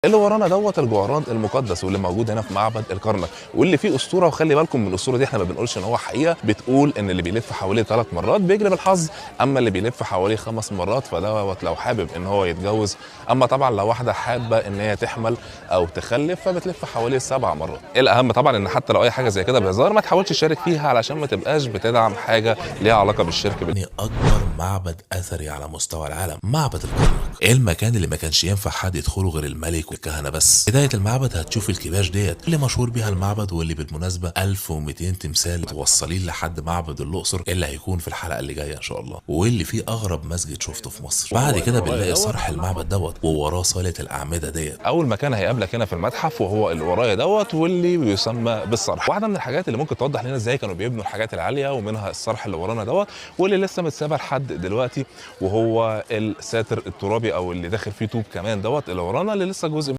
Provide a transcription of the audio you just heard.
اللي ورانا دوت الجعران المقدس واللي موجود هنا في معبد الكرنك، واللي فيه اسطوره. وخلي بالكم من الاسطوره دي، احنا ما بنقولش ان هو حقيقه. بتقول ان اللي بيلف حواليه 3 مرات بيجري بالحظ، اما اللي بيلف حواليه 5 مرات فدوت لو حابب ان هو يتجوز. اما طبعا لو واحده حابه ان هي تحمل او تخلف فبتلف حواليه 7 مرات. الاهم طبعا ان حتى لو اي حاجه زي كده بهزار ما تحاولش تشارك فيها، علشان ما تبقاش بتدعم حاجه ليها علاقه بالشرك. اكبر معبد اثري على مستوى العالم، معبد الكرنك، المكان اللي ما كانش ينفع حد يدخله غير الملك والكهنه بس. بدايه المعبد هتشوف الكباش ديت اللي مشهور بيها المعبد، واللي بالمناسبه 1200 تمثال متوصلين لحد معبد الاقصر اللي هيكون في الحلقه اللي جايه ان شاء الله، واللي فيه اغرب مسجد شفته في مصر. بعد كده بنلاقي صرح المعبد دوت ووراه صاله الاعمده ديت. اول مكان هيقابلك هنا في المتحف وهو اللي ورايا دوت، واللي بيسمى بالصرح. واحده من الحاجات اللي ممكن توضح لنا ازاي كانوا بيبنوا الحاجات العاليه، ومنها الصرح اللي ورانا دوت، واللي لسه متسابه لحد دلوقتي، وهو الساتر الترابي او اللي داخل فيه طوب كمان دوت اللي ورانا، اللي لسه جزء